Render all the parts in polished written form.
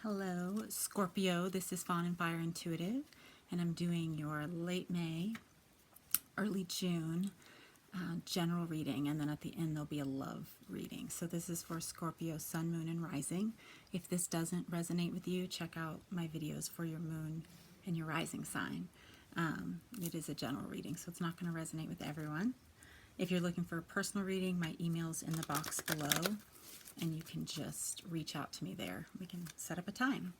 Hello, Scorpio. This is Fawn and Fire Intuitive, and I'm doing your late May, early June general reading, and then at the end there'll be a love reading. So this is for Scorpio, Sun, Moon, and Rising. If this doesn't resonate with you, check out my videos for your Moon and your Rising sign. It is a general reading, so it's not going to resonate with everyone. If you're looking for a personal reading, my email's in the box below, and you can just reach out to me there. We can set up a time.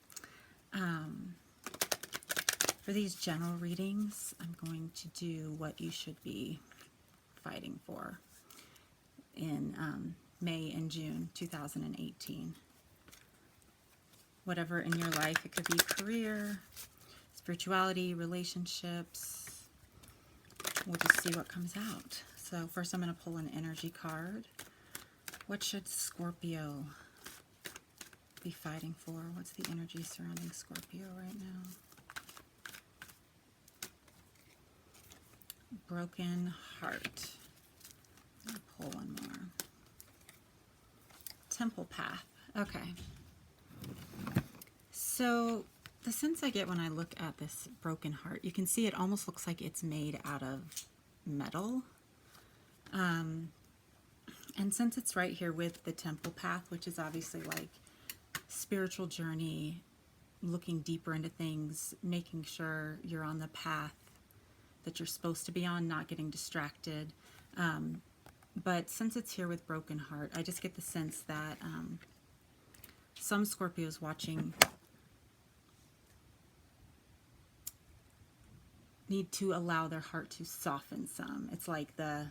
For these general readings, I'm going to do what you should be fighting for in May and June 2018. Whatever in your life, it could be career, spirituality, relationships. We'll just see what comes out. So first I'm going to pull an energy card. What should Scorpio be fighting for? What's the energy surrounding Scorpio right now? Broken heart. I'll pull one more. Temple path. Okay. So the sense I get when I look at this broken heart, you can see it almost looks like it's made out of metal. And since it's right here with the temple path, which is obviously like spiritual journey, looking deeper into things, making sure you're on the path that you're supposed to be on, not getting distracted. But since it's here with broken heart, I just get the sense that some Scorpios watching need to allow their heart to soften some. It's like the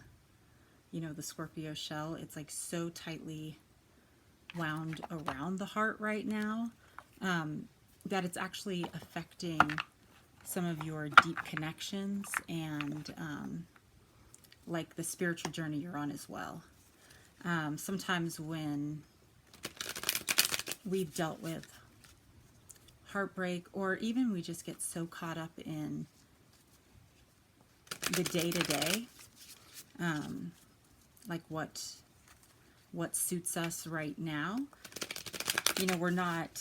Scorpio shell, it's like so tightly wound around the heart right now that it's actually affecting some of your deep connections and like the spiritual journey you're on as well. Sometimes when we've dealt with heartbreak, or even we just get so caught up in the day-to-day, like what suits us right now, we're not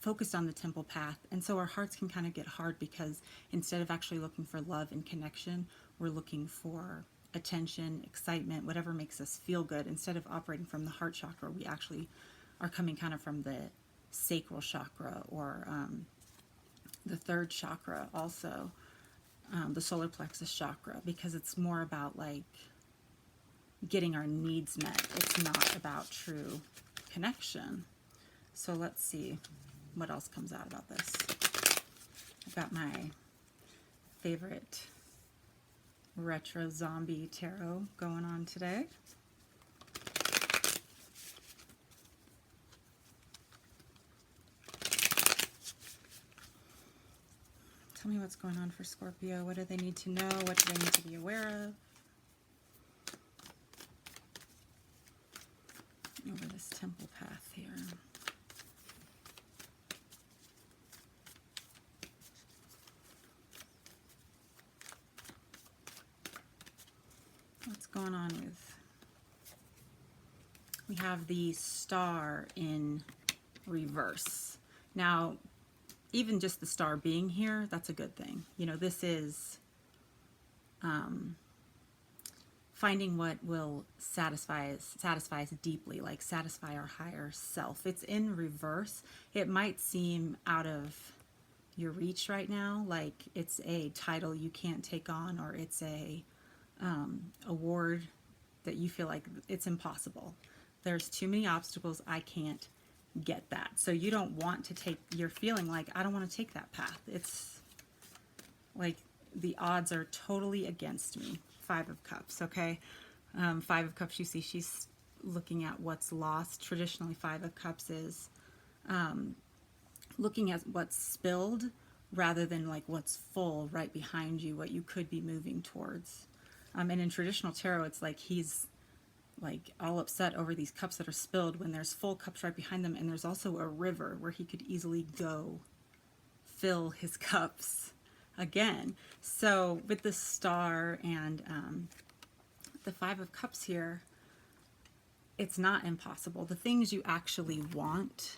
focused on the temple path, and so our hearts can kind of get hard because instead of actually looking for love and connection, we're looking for attention, excitement, whatever makes us feel good. Instead of operating from the heart chakra, we actually are coming kind of from the sacral chakra, or the third chakra also, the solar plexus chakra, because it's more about like getting our needs met. It's not about true connection. So let's see what else comes out about this. I've got my favorite retro zombie tarot going on today. Tell me what's going on for Scorpio. What do they need to know? What do they need to be aware of? Over this temple path here. What's going on with... We have the star in reverse. Now, even just the star being here, that's a good thing. This is finding what will satisfy us deeply, like satisfy our higher self. It's in reverse. It might seem out of your reach right now, like it's a title you can't take on, or it's a award that you feel like it's impossible. There's too many obstacles. I can't get that. So you don't want to take, you're feeling like, I don't want to take that path. It's like the odds are totally against me. 5 of Cups, okay? 5 of Cups, you see she's looking at what's lost. Traditionally, 5 of Cups is looking at what's spilled rather than like what's full right behind you, what you could be moving towards. And in traditional tarot, it's like he's like all upset over these cups that are spilled when there's full cups right behind them, and there's also a river where he could easily go fill his cups again. So with the star and the 5 of Cups here, it's not impossible. The things you actually want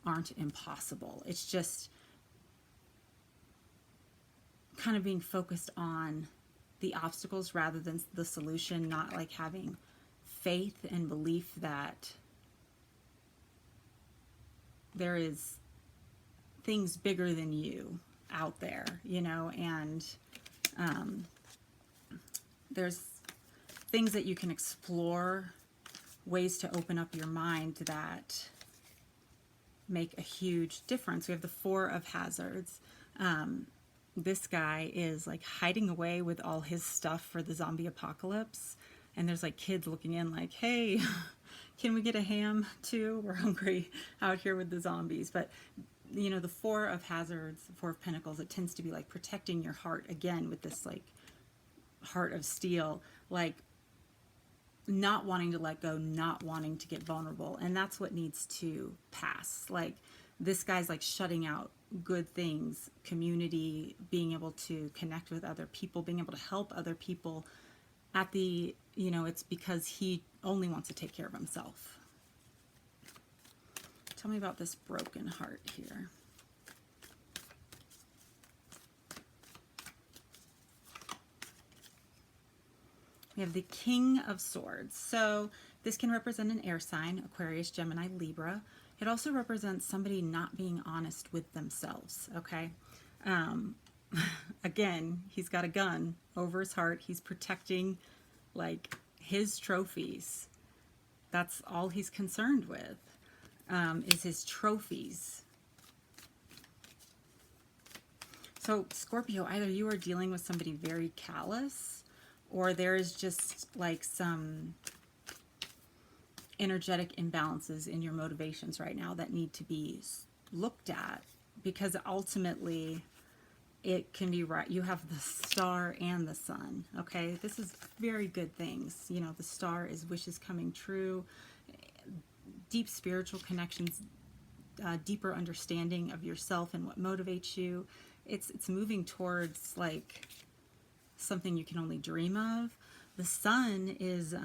aren't impossible. It's just kind of being focused on the obstacles rather than the solution, not like having faith and belief that there is things bigger than you out there, you know, and there's things that you can explore, ways to open up your mind that make a huge difference. We have the Four of Hazards. This guy is like hiding away with all his stuff for the zombie apocalypse. And there's like kids looking in like, hey, can we get a ham too? We're hungry out here with the zombies. But, you know, the Four of Hazards, Four of Pentacles, it tends to be like protecting your heart again with this like heart of steel, like not wanting to let go, not wanting to get vulnerable. And that's what needs to pass. Like this guy's like shutting out good things, community, being able to connect with other people, being able to help other people at the, you know, it's because he only wants to take care of himself. Tell me about this broken heart here. We have the King of Swords. So this can represent an air sign, Aquarius, Gemini, Libra. It also represents somebody not being honest with themselves, okay? Again, he's got a gun over his heart. He's protecting, like, his trophies. That's all he's concerned with, is his trophies. So, Scorpio, either you are dealing with somebody very callous, or there is just, like, some energetic imbalances in your motivations right now that need to be looked at, because ultimately it can be right. You have the Star and the Sun, okay? This is very good things. You know, the Star is wishes coming true, deep spiritual connections, deeper understanding of yourself and what motivates you. It's moving towards like something you can only dream of. The Sun is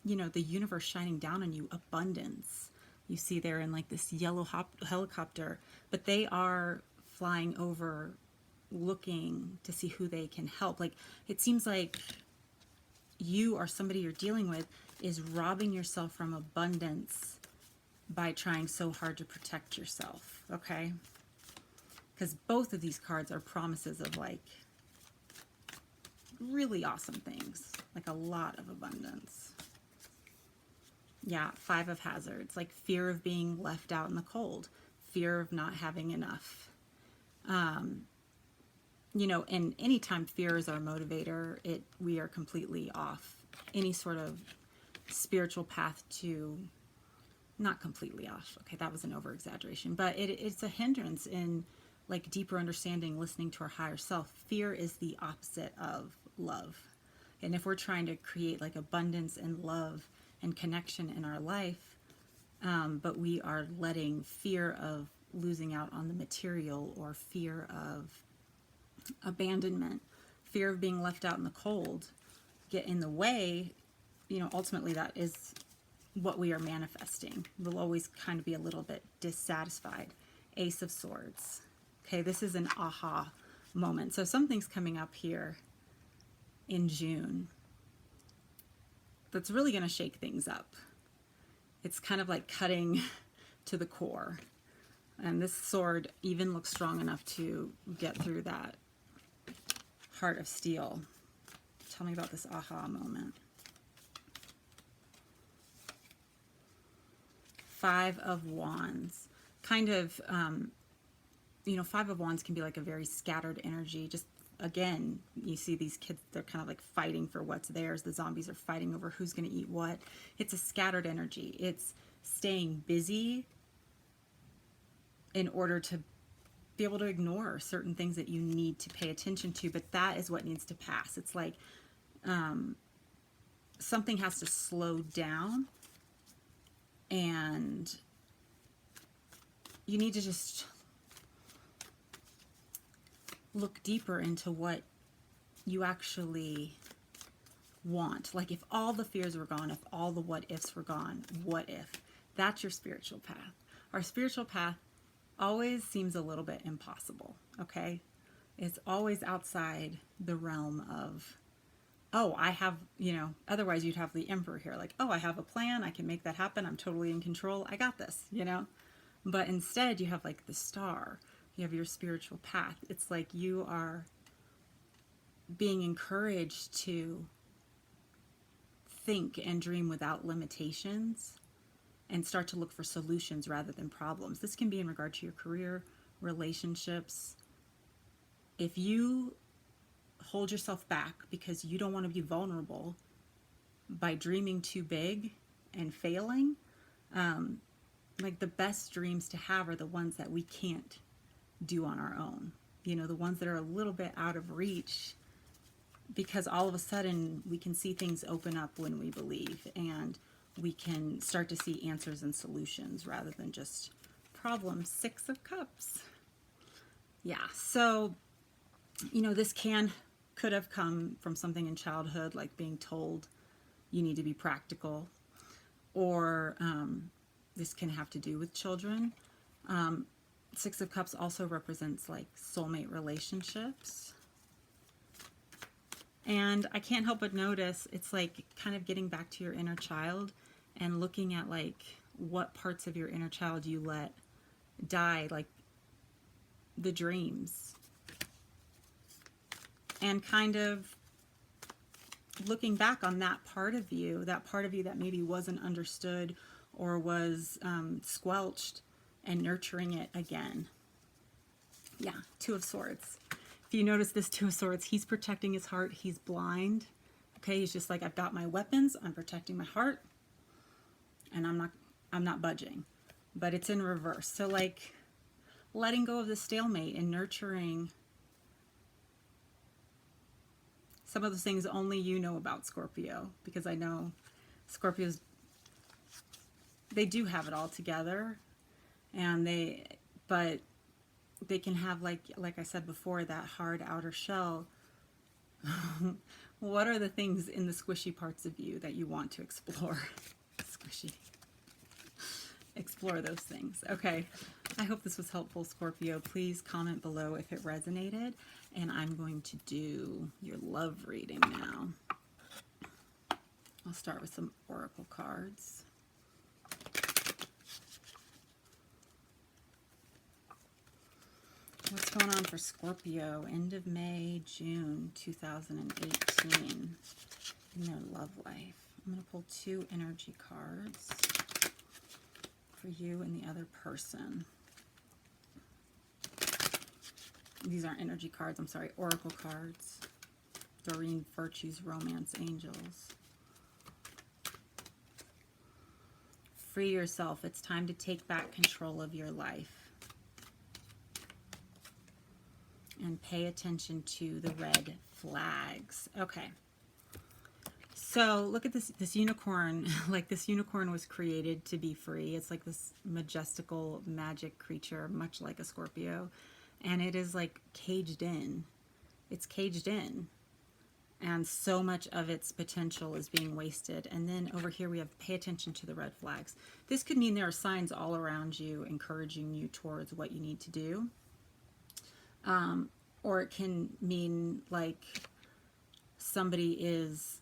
you know, the universe shining down on you, abundance. You see there in like this yellow helicopter, but they are flying over looking to see who they can help. Like it seems like you or somebody you're dealing with is robbing yourself from abundance by trying so hard to protect yourself, okay? Because both of these cards are promises of like really awesome things, like a lot of abundance. Yeah, Five of Hazards, like fear of being left out in the cold, fear of not having enough. You know, and anytime fear is our motivator, we are completely off any sort of spiritual path to, not completely off. Okay, that was an over exaggeration, but it's a hindrance in like deeper understanding, listening to our higher self. Fear is the opposite of love. And if we're trying to create like abundance and love and connection in our life, but we are letting fear of losing out on the material, or fear of abandonment, fear of being left out in the cold get in the way, you know, ultimately that is what we are manifesting. We'll always kind of be a little bit dissatisfied. Ace of Swords. Okay, this is an aha moment. So something's coming up here in June that's really going to shake things up. It's kind of like cutting to the core. And this sword even looks strong enough to get through that heart of steel. Tell me about this aha moment. Five of Wands. Kind of, you know, Five of Wands can be like a very scattered energy. Just, again, you see these kids, they're kind of like fighting for what's theirs. The zombies are fighting over who's going to eat what. It's a scattered energy. It's staying busy in order to be able to ignore certain things that you need to pay attention to, but that is what needs to pass. It's like something has to slow down, and you need to just look deeper into what you actually want. Like if all the fears were gone, if all the what ifs were gone, what if? That's your spiritual path. our spiritual path always seems a little bit impossible, okay? It's always outside the realm of, oh, I have, otherwise you'd have the emperor here, like, oh, I have a plan, I can make that happen, I'm totally in control, I got this, But instead you have like the star, you have your spiritual path. It's like you are being encouraged to think and dream without limitations and start to look for solutions rather than problems. This can be in regard to your career, relationships. If you hold yourself back because you don't want to be vulnerable by dreaming too big and failing, like the best dreams to have are the ones that we can't do on our own. The ones that are a little bit out of reach, because all of a sudden we can see things open up when we believe, and we can start to see answers and solutions rather than just problems. 6 of Cups. Yeah, so, this could have come from something in childhood, like being told you need to be practical, or this can have to do with children. 6 of Cups also represents like soulmate relationships. And I can't help but notice it's like kind of getting back to your inner child and looking at like what parts of your inner child you let die, like the dreams. And kind of looking back on that part of you that maybe wasn't understood or was squelched, and nurturing it again. Yeah, 2 of Swords. If you notice this 2 of Swords, he's protecting his heart. He's blind. Okay, he's just like, I've got my weapons. I'm protecting my heart, and I'm not budging. But it's in reverse. So like letting go of the stalemate and nurturing some of those things only you know about, Scorpio, because I know Scorpios, they do have it all together, and but they can have, like I said before, that hard outer shell. What are the things in the squishy parts of you that you want to explore? Squishy. Explore those things. Okay, I hope this was helpful, Scorpio. Please comment below if it resonated, and I'm going to do your love reading now. I'll start with some oracle cards. What's going on for Scorpio? End of May, June 2018 in their love life. I'm going to pull 2 energy cards for you and the other person. These aren't energy cards, I'm sorry, oracle cards. Doreen Virtue's Romance Angels. Free yourself. It's time to take back control of your life. And pay attention to the red flags. Okay. So look at this unicorn. Like, this unicorn was created to be free. It's like this majestical magic creature, much like a Scorpio. And it is like caged in. It's caged in. And so much of its potential is being wasted. And then over here we have pay attention to the red flags. This could mean there are signs all around you encouraging you towards what you need to do. Or it can mean like somebody is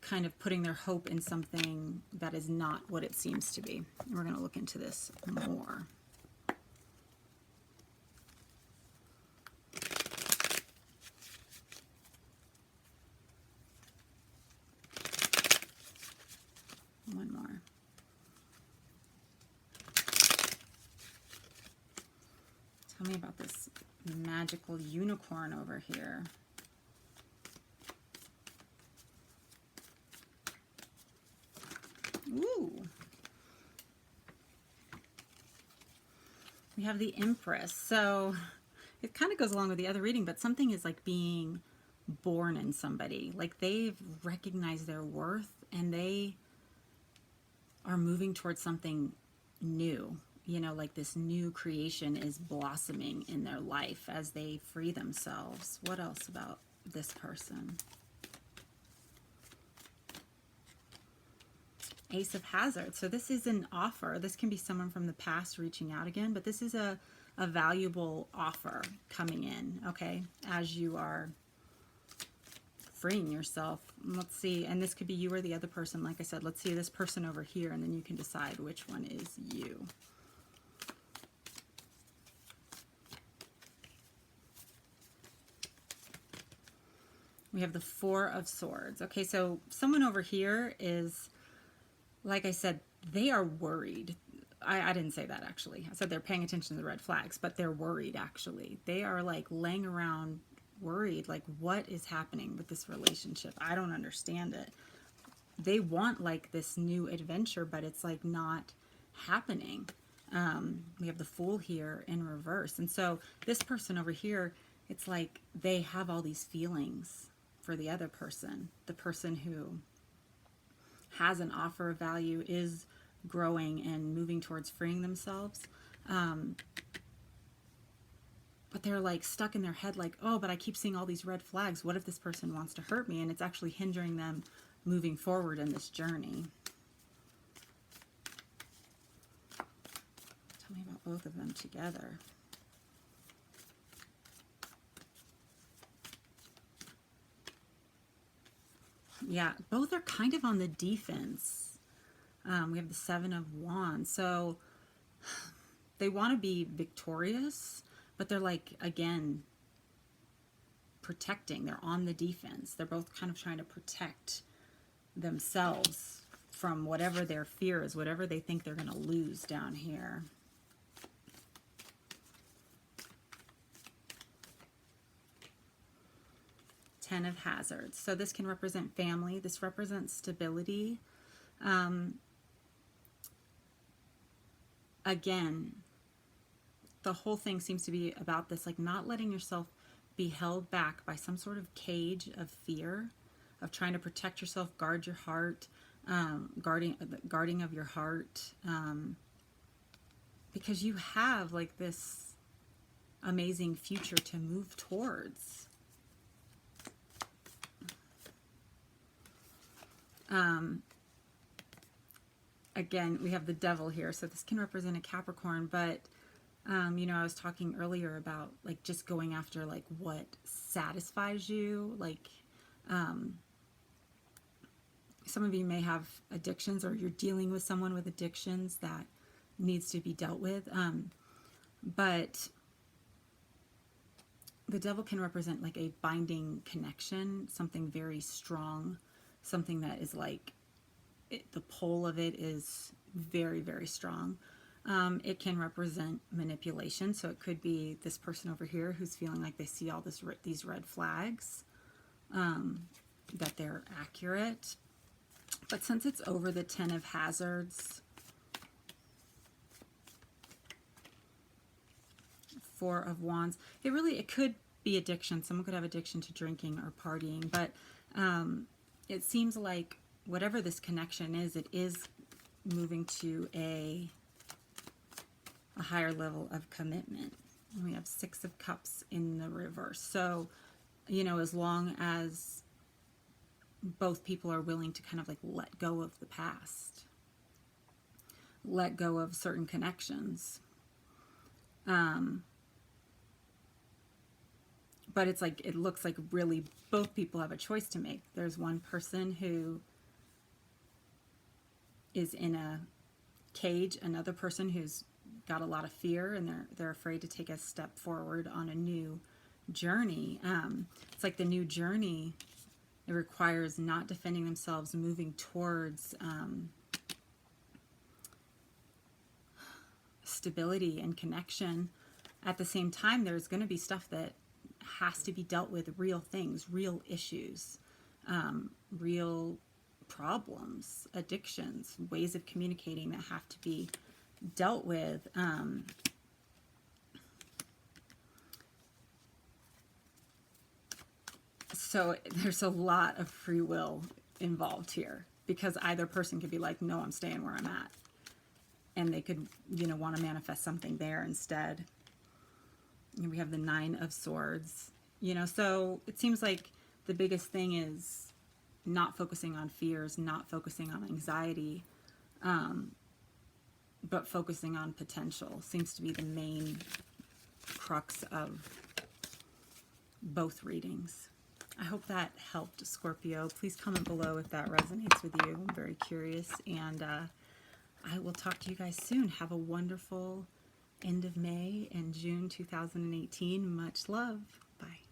kind of putting their hope in something that is not what it seems to be. We're going to look into this more. One more. Tell me about this magical unicorn over here. Ooh. We have the Empress. So it kind of goes along with the other reading, but something is like being born in somebody. Like they've recognized their worth and they are moving towards something new. You know, like this new creation is blossoming in their life as they free themselves. What else about this person? Ace of Hazards. So this is an offer. This can be someone from the past reaching out again, but this is a valuable offer coming in, okay, as you are freeing yourself. Let's see, and this could be you or the other person. Like I said, let's see this person over here, and then you can decide which one is you. We have the Four of Swords. Okay, so someone over here is, like I said, they are worried. I didn't say that actually. I said they're paying attention to the red flags, but they're worried actually. They are like laying around worried, like what is happening with this relationship? I don't understand it. They want like this new adventure, but it's like not happening. We have the Fool here in reverse. And so this person over here, it's like they have all these feelings for the other person. The person who has an offer of value is growing and moving towards freeing themselves. But they're like stuck in their head like, oh, but I keep seeing all these red flags. What if this person wants to hurt me? And it's actually hindering them moving forward in this journey. Tell me about both of them together. Yeah, both are kind of on the defense. We have the Seven of Wands. So they want to be victorious, but they're like, again, protecting. They're on the defense. They're both kind of trying to protect themselves from whatever their fear is, whatever they think they're going to lose down here. Ten of Hazards. So this can represent family. This represents stability. Again, the whole thing seems to be about this, like not letting yourself be held back by some sort of cage of fear, of trying to protect yourself, guard your heart, guarding of your heart, because you have like this amazing future to move towards. Again, we have the Devil here, so this can represent a Capricorn, but you know, I was talking earlier about like just going after like what satisfies you. Like some of you may have addictions, or you're dealing with someone with addictions that needs to be dealt with. But the Devil can represent like a binding connection, something very strong, something that is like, the pull of it is very, very strong. It can represent manipulation. So it could be this person over here who's feeling like they see all these red flags, that they're accurate. But since it's over the Ten of Hazards, Four of Wands, it could be addiction. Someone could have addiction to drinking or partying, but it seems like whatever this connection is, it is moving to a higher level of commitment. And we have Six of Cups in the reverse. So, you know, as long as both people are willing to kind of like let go of the past, let go of certain connections. But it's like, it looks like really both people have a choice to make. There's one person who is in a cage, another person who's got a lot of fear, and they're afraid to take a step forward on a new journey. It's like the new journey, it requires not defending themselves, moving towards stability and connection. At the same time, there's going to be stuff that has to be dealt with, real things, real issues, real problems, addictions, ways of communicating that have to be dealt with. So there's a lot of free will involved here, because either person could be like, no, I'm staying where I'm at. And they could, you know, want to manifest something there instead. And we have the Nine of Swords, you know, so it seems like the biggest thing is not focusing on fears, not focusing on anxiety, But focusing on potential seems to be the main crux of both readings. I hope that helped, Scorpio. Please comment below if that resonates with you. I'm very curious, and I will talk to you guys soon. Have a wonderful end of May and June 2018. Much love. Bye.